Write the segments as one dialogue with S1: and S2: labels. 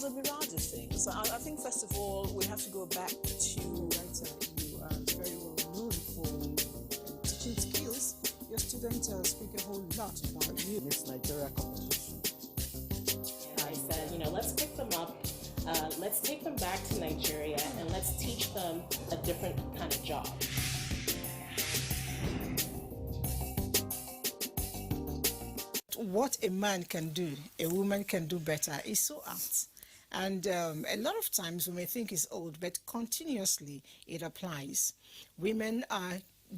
S1: was a mirage of things. So I think first of all we have to go back to writer. You are very well known for teaching skills. Your students speak a whole lot about you.
S2: Miss Nigeria competition.
S3: And I said, let's pick them up. Let's take them back to Nigeria and let's teach them a different kind of job.
S1: What a man can do, a woman can do better is so apt. And a lot of times we may think it's old, but continuously it applies. Women are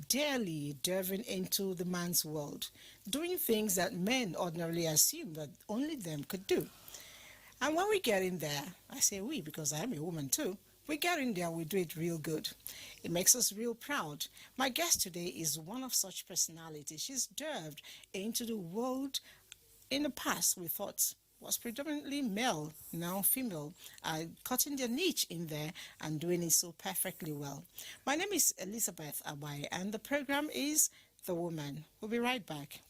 S1: daily delving into the man's world, doing things that men ordinarily assume that only them could do. And when we get in there, I say we because I'm a woman too, we get in there, we do it real good. It makes us real proud. My guest today is one of such personalities. She's delved into the world in the past we thought was predominantly male, now female, cutting their niche in there and doing it so perfectly well. My name is Elizabeth Abai and the program is The Woman. We'll be right back.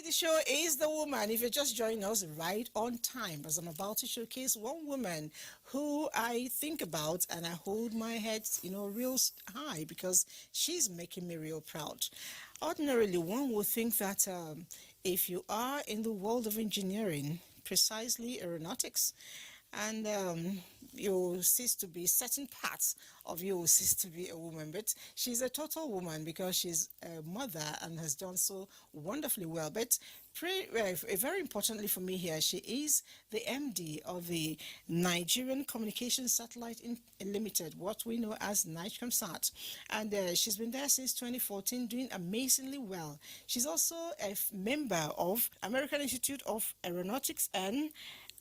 S1: The show is The Woman. If you're just joining us, right on time, as I'm about to showcase one woman who I think about and I hold my head, real high because she's making me real proud. Ordinarily, one would think that if you are in the world of engineering, precisely aeronautics, and you cease to be certain parts of you cease to be a woman, but she's a total woman because she's a mother and has done so wonderfully well. But very importantly for me here, she is the MD of the Nigerian Communication Satellite Limited, what we know as NIGCOMSAT, and she's been there since 2014, doing amazingly well. She's also a member of American Institute of Aeronautics and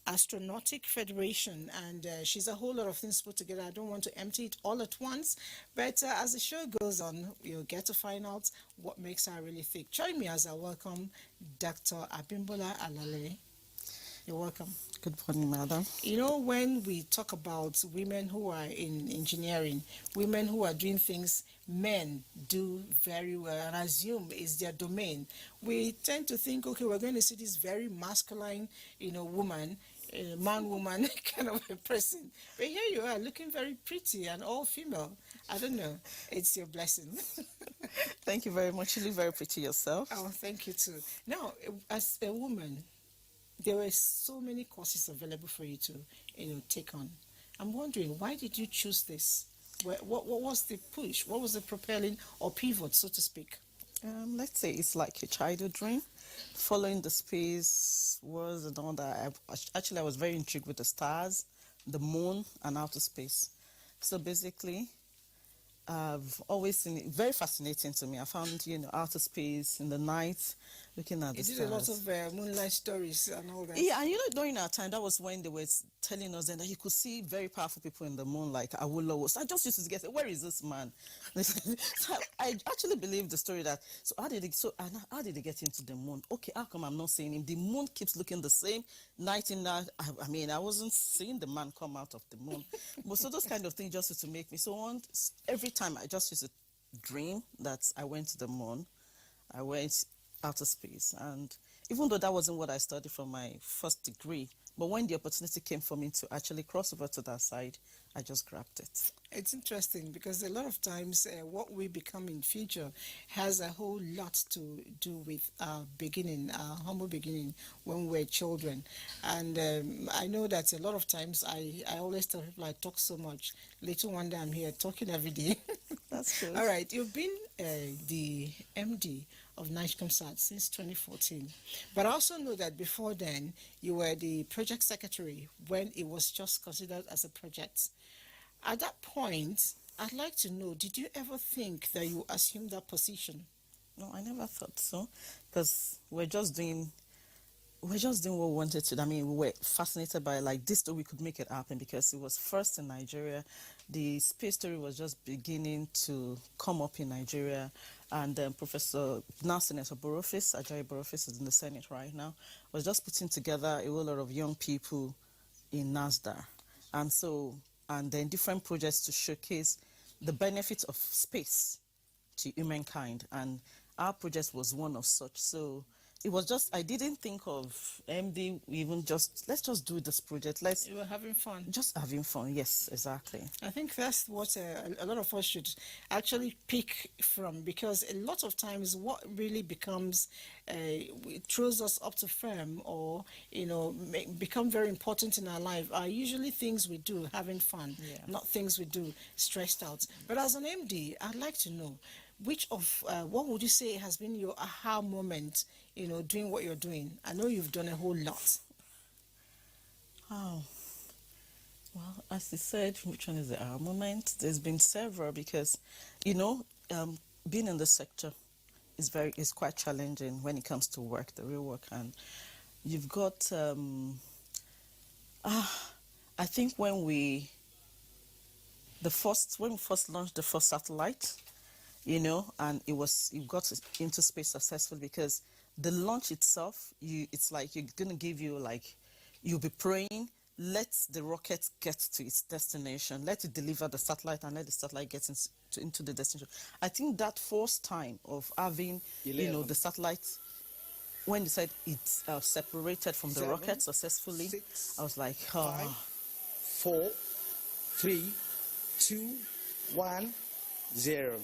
S1: Astronautic Federation, and she's a whole lot of things put together. I don't want to empty it all at once, but as the show goes on, you'll get to find out what makes her really thick. Join me as I welcome Dr. Abimbola Alale. You're welcome.
S2: Good morning, madam.
S1: When we talk about women who are in engineering, women who are doing things men do very well and assume is their domain, we tend to think, okay, we're going to see this very masculine, woman, man-woman kind of a person. But here you are, looking very pretty and all female. I don't know. It's your blessing.
S2: Thank you very much. You look very pretty yourself.
S1: Oh, thank you too. Now, as a woman, there were so many courses available for you to, take on. I'm wondering, why did you choose this? What was the push? What was the propelling or pivot, so to speak?
S2: Let's say it's like a childhood dream. Following the space was and all that. I was very intrigued with the stars, the moon, and outer space. So basically, I've always seen it very fascinating to me. I found, outer space in the night, looking at the stars.
S1: You did a lot of moonlight stories and all that.
S2: Yeah, and during our time, that was when they were telling us then that you could see very powerful people in the moon, like Awolowo. So I just used to get, where is this man? So I actually believe the story that, how did he get into the moon? Okay, how come I'm not seeing him? The moon keeps looking the same night and night. I wasn't seeing the man come out of the moon. But so those kind of things just used to make me so every time I just used to dream that I went to the moon, I went outer space. And even though that wasn't what I studied from my first degree, but when the opportunity came for me to actually cross over to that side, I just grabbed it.
S1: It's interesting because a lot of times what we become in future has a whole lot to do with our beginning, our humble beginning when we were children. And I know that a lot of times I always tell people I talk so much. Little wonder I'm here talking every day.
S2: That's good.
S1: All right, you've been the MD of NIGCOMSAT since 2014. But I also know that before then, you were the project secretary when it was just considered as a project. At that point, I'd like to know, did you ever think that you assumed that position?
S2: No, I never thought so, because we're just doing what we wanted to. We were fascinated by this story, we could make it happen because it was first in Nigeria. The space story was just beginning to come up in Nigeria, and Professor Senator Borofis, Ajayi Borofis is in the Senate right now, was just putting together a whole lot of young people in NASDAQ. And so, and then different projects to showcase the benefits of space to humankind. And our project was one of such. So it was just, I didn't think of MD even just, let's just do this project. Let's
S1: You were having fun.
S2: just having fun. Yes, exactly.
S1: I think that's what a lot of us should actually pick from, because a lot of times what really becomes, it throws us up to firm, or, become very important in our life are usually things we do having fun,
S2: Yeah.
S1: not things we do stressed out. But as an MD, I'd like to know, which of, what would you say has been your aha moment, doing what you're doing? I know you've done a whole lot.
S2: Oh, well, as you said, which one is the hour moment? There's been several because, being in the sector is quite challenging when it comes to work, the real work, and you've got. I think when we first launched the first satellite, and it got into space successfully, because the launch itself, it's like you're gonna give you, like, you'll be praying, let the rocket get to its destination, let it deliver the satellite, and let the satellite get into the destination. I think that first time of having, the satellite, when they said it's separated from the rocket successfully,
S4: 6,
S2: I was like,
S4: 5, 4, 3, 2, 1, 0.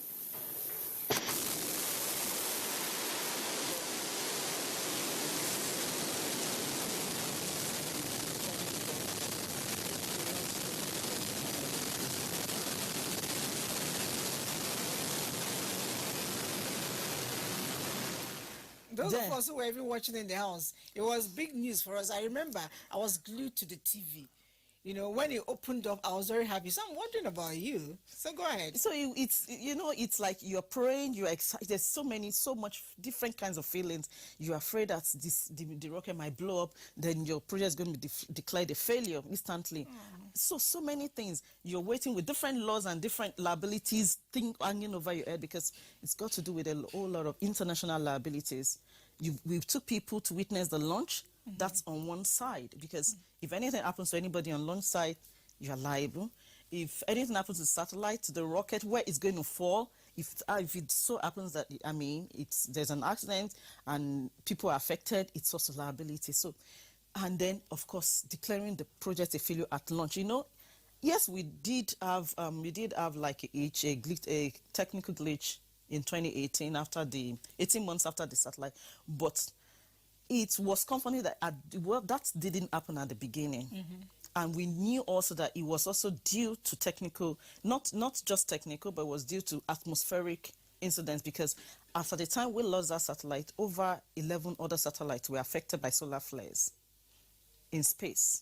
S1: Those
S2: Then-
S1: of us who were even watching in the house, it was big news for us. I remember I was glued to the TV. When it opened up, I was very happy. So I'm wondering about you. So go ahead.
S2: So it's like you're praying, you're excited. There's so much different kinds of feelings. You're afraid that the rocket might blow up, then your project is going to be declared a failure instantly. So many things. You're waiting with different laws and different liabilities hanging over your head, because it's got to do with a whole lot of international liabilities. We took people to witness the launch. That's on one side, because if anything happens to anybody on launch side, you're liable. If anything happens to the satellite, to the rocket, where it's going to fall, if it so happens that, there's an accident and people are affected, it's also liability. So, and then, of course, declaring the project a failure at launch. Yes, we did have like a technical glitch in 2018, after 18 months after the satellite, but it was confident that that didn't happen at the beginning. And we knew also that it was also due to technical, not just technical, but it was due to atmospheric incidents, because after the time we lost that satellite, over 11 other satellites were affected by solar flares in space.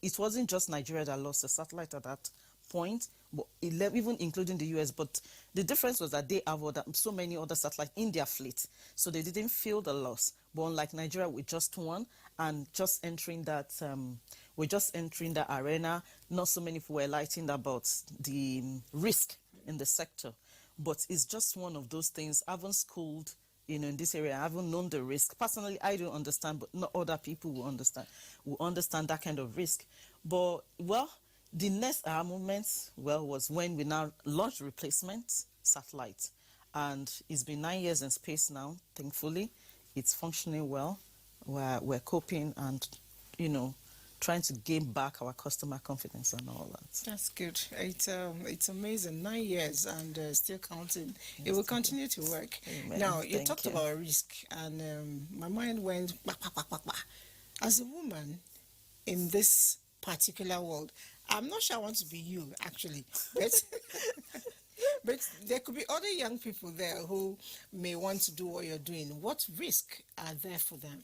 S2: It wasn't just Nigeria that lost a satellite at that point, but even including the US. But the difference was that they have so many other satellites in their fleet, so they didn't feel the loss. But unlike Nigeria, with just one, and just entering that, we're just entering the arena. Not so many people were enlightened about the risk in the sector, but it's just one of those things. I haven't schooled, in this area. I haven't known the risk. Personally, I don't understand, but not other people will understand that kind of risk. But, well, the next moment, was when we now launched replacement satellite. And it's been 9 years in space now, thankfully. It's functioning well. We're coping and, trying to gain back our customer confidence and all that.
S1: That's good. It's amazing. 9 years and still counting. It will continue to work.
S2: Amen.
S1: Now, you
S2: Thank
S1: talked
S2: you.
S1: about risk, and my mind went, bah, bah, bah, bah, bah. As a woman in this particular world, I'm not sure I want to be you, actually. But, but there could be other young people there who may want to do what you're doing. What risk are there for them?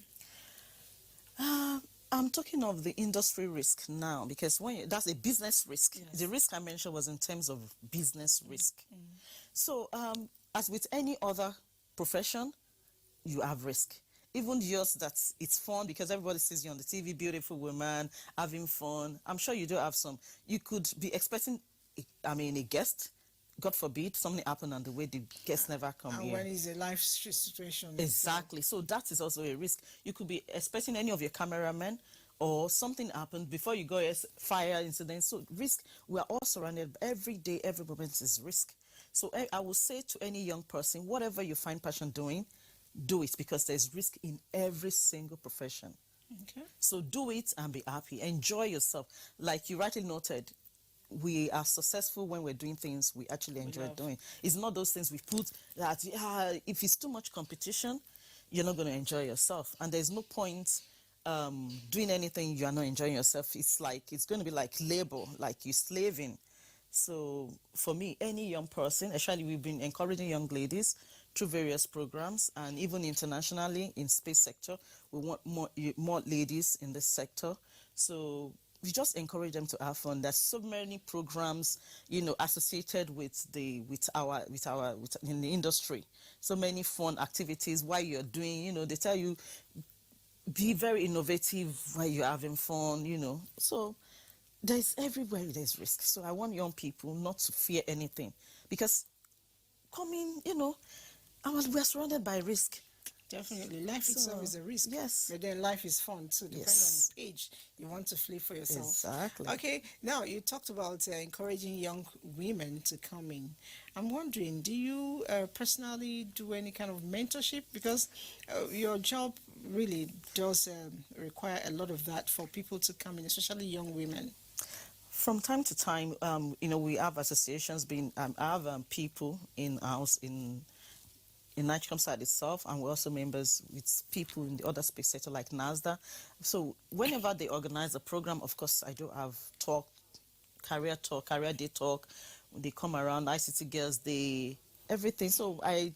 S2: I'm talking of the industry risk now, because that's a business risk.
S1: Yes.
S2: The risk I mentioned was in terms of business risk. So, as with any other profession, you have risk. Even yours, that it's fun because everybody sees you on the TV, beautiful woman, having fun. I'm sure you do have some. You could be expecting, a guest. God forbid, something happened on the way, the guest never come
S1: And
S2: here.
S1: when it's a life situation.
S2: Exactly. So that is also a risk. You could be expecting any of your cameramen or something happened before you go, yes, fire incident. So risk, we are all surrounded every day, every moment is risk. So I will say to any young person, whatever you find passion doing, do it, because there's risk in every single profession.
S1: Okay.
S2: So do it and be happy. Enjoy yourself. Like you rightly noted, we are successful when we're doing things we actually enjoy
S1: love.
S2: doing. It's not those things we put that, if it's too much competition, you're not going to enjoy yourself. And there's no point doing anything you are not enjoying yourself. It's going to be like labor, like you're slaving. So for me, any young person, actually we've been encouraging young ladies through various programs, and even internationally in space sector, we want more ladies in this sector. So we just encourage them to have fun. There's so many programs, associated with in the industry. So many fun activities while you're doing, they tell you be very innovative while you're having fun, So there's everywhere there's risk. So I want young people not to fear anything, because we're surrounded by risk.
S1: Definitely. Life itself is a risk.
S2: Yes.
S1: But then life is fun too, depending
S2: Yes.
S1: on the age you want to flee for yourself.
S2: Exactly.
S1: Okay. Now, you talked about encouraging young women to come in. I'm wondering, do you personally do any kind of mentorship? Because your job really does require a lot of that for people to come in, especially young women.
S2: From time to time, we have associations I have people in house in Nigerian side itself, and we're also members with people in the other space sector like NASDA. So whenever they organize a program, of course, I do have career day talk. They come around, ICT girls, everything. So I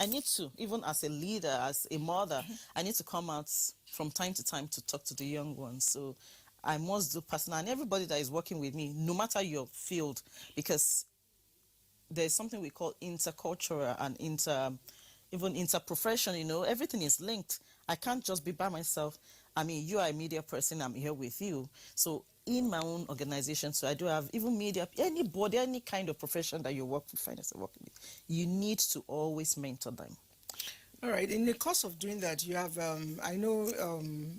S2: need to, even as a leader, as a mother, I need to come out from time to time to talk to the young ones. So I must do personal, and everybody that is working with me, no matter your field, because there's something we call intercultural and even interprofession, everything is linked. I can't just be by myself. I mean, you are a media person, I'm here with you. So in my own organization, so I do have even media, anybody, any kind of profession that you find yourself working with, you need to always mentor them.
S1: All right. In the course of doing that, you have, I know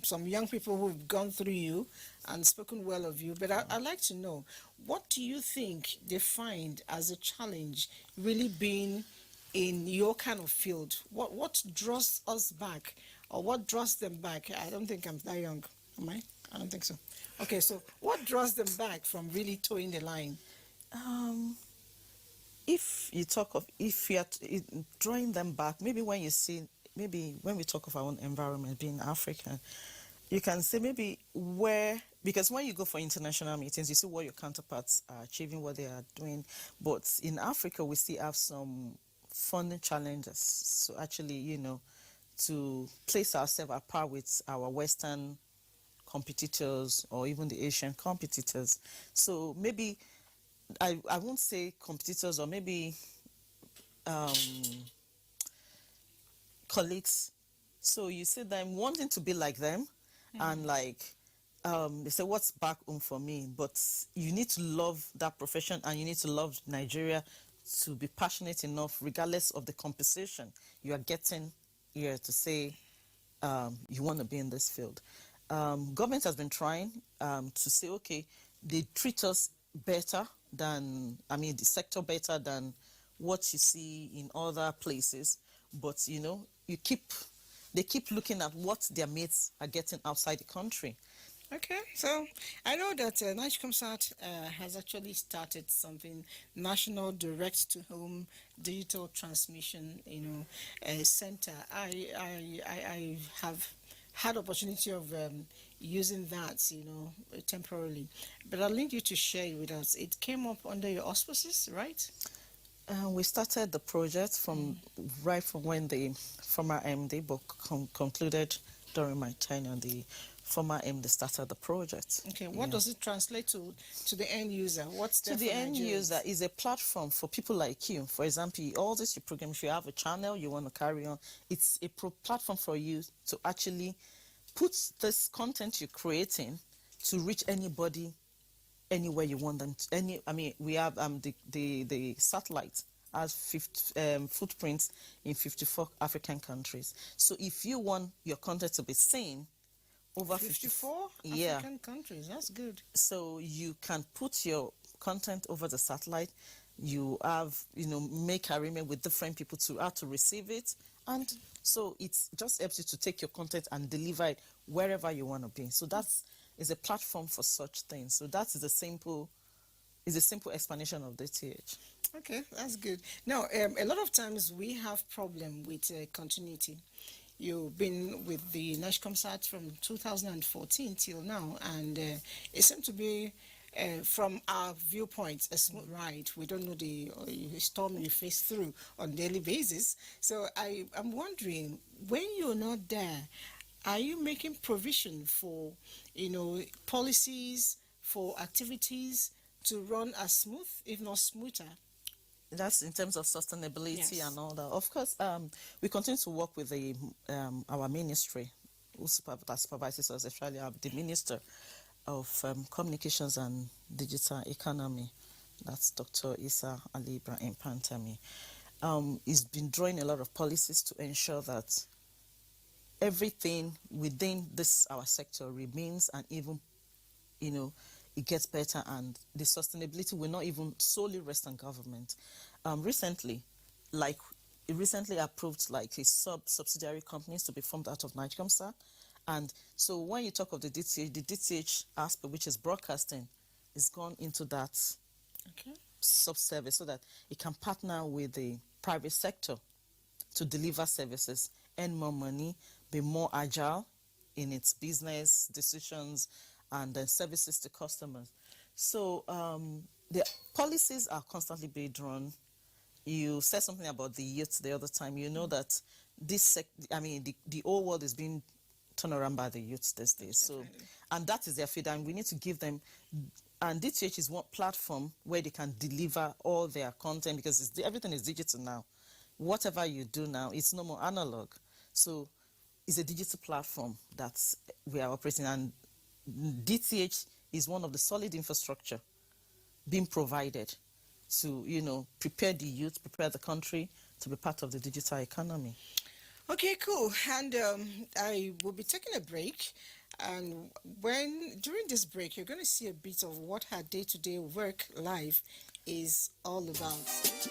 S1: some young people who've gone through you and spoken well of you, but I'd like to know, what do you think they find as a challenge really being in your kind of field? What draws us back, or what draws them back? I don't think I'm that young, am I? I don't think so. Okay, so what draws them back from really towing the line?
S2: If you are drawing them back, maybe when we talk of our own environment, being African, you can say maybe because when you go for international meetings, you see what your counterparts are achieving, what they are doing. But in Africa, we still have some funding challenges. So actually, to place ourselves apart with our Western competitors or even the Asian competitors. So maybe I won't say competitors, or maybe colleagues. So you see them wanting to be like them, and they say, what's back home for me? But you need to love that profession, and you need to love Nigeria to be passionate enough, regardless of the compensation you are getting here, to say you want to be in this field. Government has been trying to say, okay, they treat us better than, the sector better than what you see in other places. But, they keep looking at what their mates are getting outside the country.
S1: Okay, so I know that NIGCOMSAT has actually started something, National Direct-to-Home Digital Transmission, center. I have had opportunity of using that, temporarily. But I'll need you to share it with us. It came up under your auspices, right?
S2: We started the project right from when the former MD book concluded during my tenure. The former MD started the project.
S1: Okay, what does it translate to the end user? What's there
S2: to the
S1: for
S2: end
S1: Nigerians?
S2: user is a platform for people like you. For example, all this program, if you have a channel you want to carry on, it's a platform for you to actually put this content you're creating to reach anybody, anywhere you want them to. We have the satellite has footprints in 54 African countries. So if you want your content to be seen, over
S1: 54
S2: Yeah.
S1: African countries. That's good.
S2: So you can put your content over the satellite. You have, make arrangement with different people to how to receive it. And so it just helps you to take your content and deliver it wherever you want to be. So that's is a platform for such things. So that is a simple explanation of DTH.
S1: Okay, that's good. Now, a lot of times we have problem with continuity. You've been with the NASHCOMSAT from 2014 till now, and it seems to be, from our viewpoint, a smooth ride. We don't know the storm you face through on a daily basis. So I'm wondering, when you're not there, are you making provision for, policies, for activities to run as smooth, if not smoother?
S2: That's in terms of sustainability
S1: Yes.
S2: and all that. Of course, we continue to work with our ministry, that supervises us, especially the Minister of Communications and Digital Economy. That's Dr. Isa Ali Ibrahim Pantami. He's been drawing a lot of policies to ensure that everything within our sector remains, and even, it gets better, and the sustainability will not even solely rest on government. Recently approved like a subsidiary companies to be formed out of NIGECOMSA. And so when you talk of the DTH aspect, which is broadcasting, is gone into that sub-service so that it can partner with the private sector to deliver services, earn more money, be more agile in its business decisions and then services to customers. So the policies are constantly being drawn. You said something about the youth the other time. You know that the whole world is being turned around by the youth these days. So, and that is their feed, and we need to give them. And DTH is one platform where they can deliver all their content, because everything is digital now. Whatever you do now, it's no more analog. So it's a digital platform that we are operating, and DTH is one of the solid infrastructure being provided to, prepare the youth, prepare the country to be part of the digital economy.
S1: Okay, cool. And I will be taking a break. And during this break, you're going to see a bit of what her day-to-day work life is all about.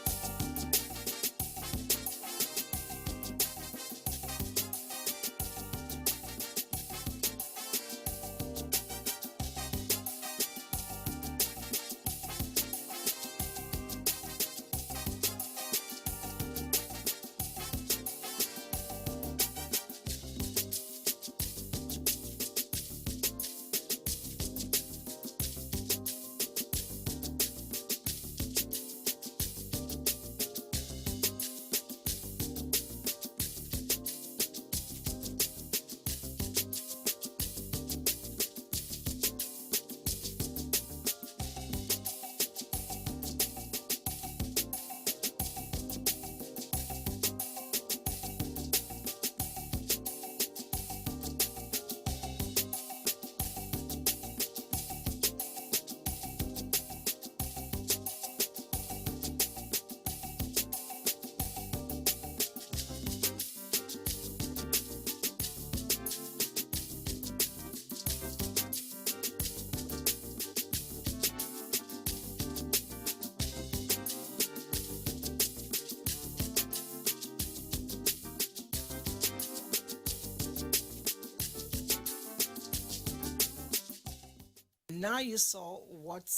S1: Now you saw what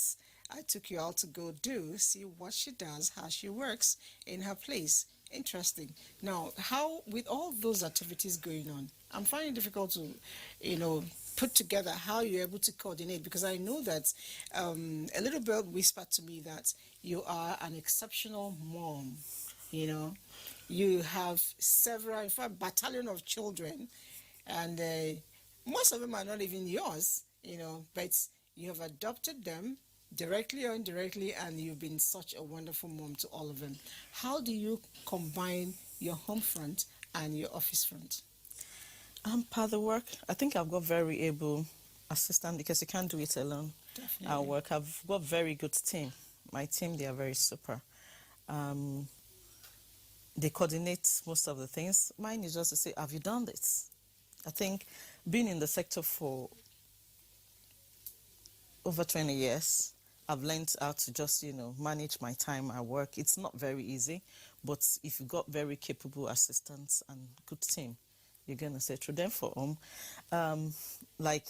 S1: I took you out to go do, see what she does, how she works in her place. Interesting. Now, how, with all those activities going on, I'm finding it difficult to, put together how you're able to coordinate, because I know that a little bird whispered to me that you are an exceptional mom. You have several, in fact, battalion of children, and most of them are not even yours, but you have adopted them directly or indirectly, and you've been such a wonderful mom to all of them. How do you combine your home front and your office front?
S2: Part of the work, I think I've got very able assistant, because you can't do it alone.
S1: Definitely.
S2: Our work, I've got very good team. My team, they are very super. They coordinate most of the things. Mine is just to say, have you done this? I think being in the sector for over 20 years, I've learned how to just, manage my time at work. It's not very easy, but if you got very capable assistants and good team, you're going to say through them for home. Like,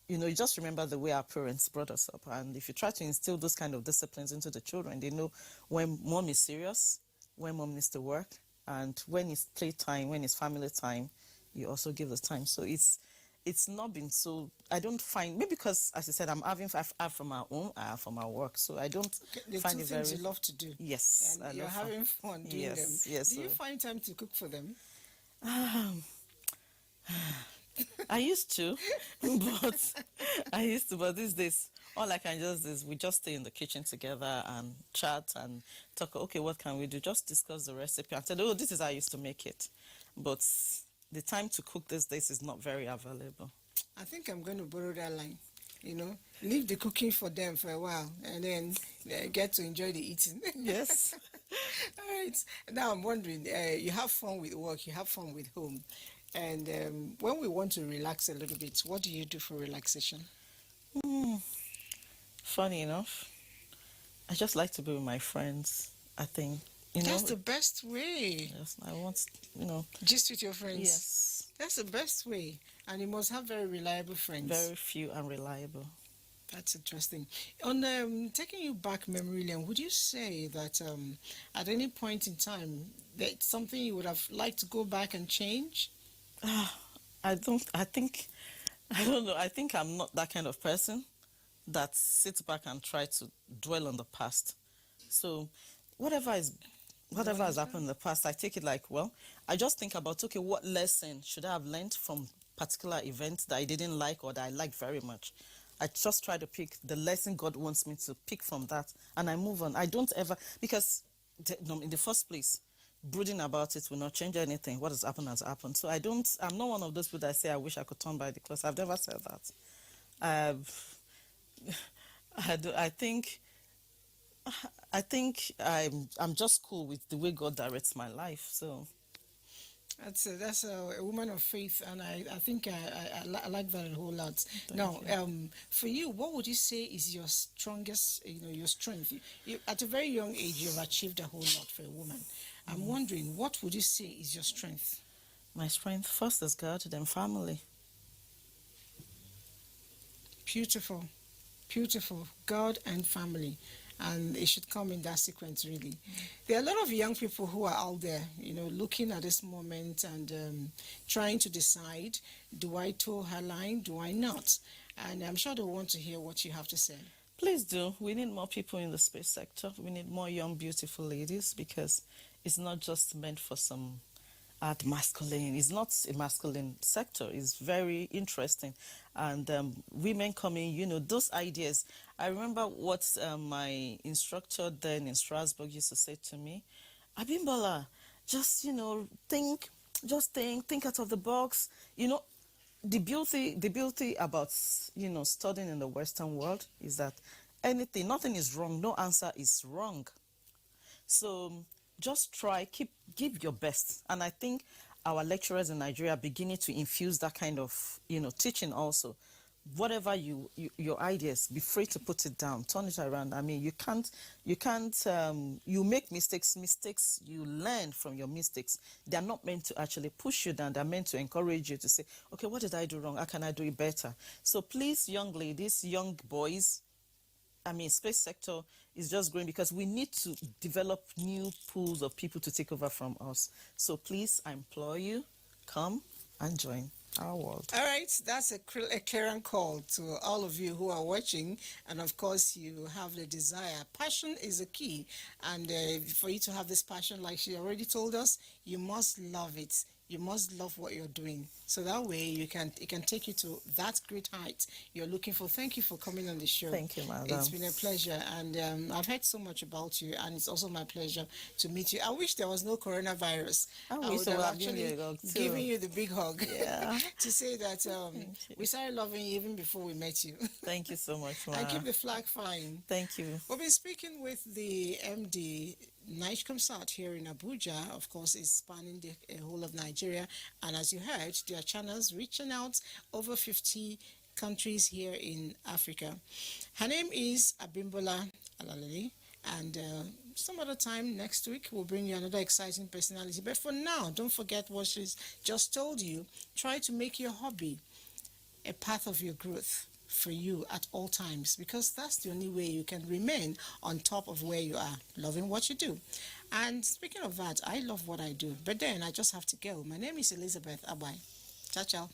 S2: you just remember the way our parents brought us up. And if you try to instill those kind of disciplines into the children, they know when mom is serious, when mom needs to work, and when it's playtime, when it's family time, you also give the time. So it's not been so, I don't find, maybe because, as I said, I have from our home, I have from our work, so I don't
S1: The
S2: find
S1: two
S2: it very...
S1: things you love to do.
S2: Yes,
S1: And
S2: I
S1: you're
S2: love
S1: having fun doing
S2: Yes,
S1: them.
S2: yes,
S1: Do you
S2: so-
S1: find time to cook for them?
S2: I used to, but these days, all I can just is we just stay in the kitchen together and chat and talk, okay, what can we do? Just discuss the recipe and tell, oh, this is how I used to make it. But the time to cook these days is not very available.
S1: I think I'm going to borrow that line. Leave the cooking for them for a while and then get to enjoy the eating.
S2: Yes.
S1: All right. Now I'm wondering, you have fun with work, you have fun with home. And when we want to relax a little bit, what do you do for relaxation?
S2: Funny enough, I just like to be with my friends, I think.
S1: That's the best way.
S2: Yes, I want,
S1: Just with your friends.
S2: yes,
S1: That's the best way. And you must have very reliable friends.
S2: very few and reliable.
S1: That's interesting. On taking you back memory lane, would you say that at any point in time, that's something you would have liked to go back and change?
S2: I don't know. I think I'm not that kind of person that sits back and try to dwell on the past. So whatever has happened in the past, I take it like, well, I just think about, okay, what lesson should I have learned from particular events that I didn't like or that I liked very much? I just try to pick the lesson God wants me to pick from that, and I move on. I don't ever, because in the first place, brooding about it will not change anything. What has happened has happened. So I'm not one of those people that say I wish I could turn by the clothes. I've never said that. I think I'm just cool with the way God directs my life. So
S1: That's a woman of faith, and I think I like that a whole lot.
S2: Thank
S1: For you, what would you say is your strongest, your strength? At a very young age, you've achieved a whole lot for a woman. I'm wondering, what would you say is your strength?
S2: my strength first is God, then family.
S1: Beautiful, beautiful. God and family. And it should come in that sequence, really. There are a lot of young people who are out there, looking at this moment and trying to decide, do I toe her line, do I not? And I'm sure they want to hear what you have to say.
S2: Please do. We need more people in the space sector. We need more young, beautiful ladies, because it's not just meant for some art masculine. It's not a masculine sector. It's very interesting. And women coming, those ideas. I remember what my instructor then in Strasbourg used to say to me, Abimbola, just, think out of the box. The beauty about, studying in the Western world is that nothing is wrong. No answer is wrong. So just try, give your best. And I think our lecturers in Nigeria are beginning to infuse that kind of, teaching also. Whatever your ideas, be free to put it down, turn it around. I mean, you make mistakes, you learn from your mistakes. They're not meant to actually push you down. They're meant to encourage you to say, okay, what did I do wrong? How can I do it better? So please, young ladies, young boys, space sector is just growing because we need to develop new pools of people to take over from us. So please, I implore you, come and join our world.
S1: All right, that's a clear call to all of you who are watching, and of course you have the desire. Passion is a key, and for you to have this passion, like she already told us, you must love it. You must love what you're doing, so that way it can take you to that great height you're looking for. Thank you for coming on the show.
S2: Thank you, madam.
S1: It's been a pleasure, and I've heard so much about you, and it's also my pleasure to meet you. I wish there was no coronavirus.
S2: I
S1: would
S2: wish I
S1: have
S2: would have
S1: actually
S2: given you a hug too.
S1: given you the big hug.
S2: Yeah.
S1: To say that we started loving you even before we met you.
S2: Thank you so much, ma.
S1: And keep the flag flying.
S2: Thank you.
S1: We've been speaking with the MD, night concert here in Abuja. Of course, is spanning the whole of Nigeria. And as you heard, their channels reaching out over 50 countries here in Africa. Her name is Abimbola Alale. And some other time next week, we'll bring you another exciting personality. But for now, don't forget what she's just told you. Try to make your hobby a path of your growth for you at all times, because that's the only way you can remain on top of where you are, loving what you do. And speaking of that, I love what I do, but then I just have to go. My name is Elizabeth Abai. Ciao, ciao.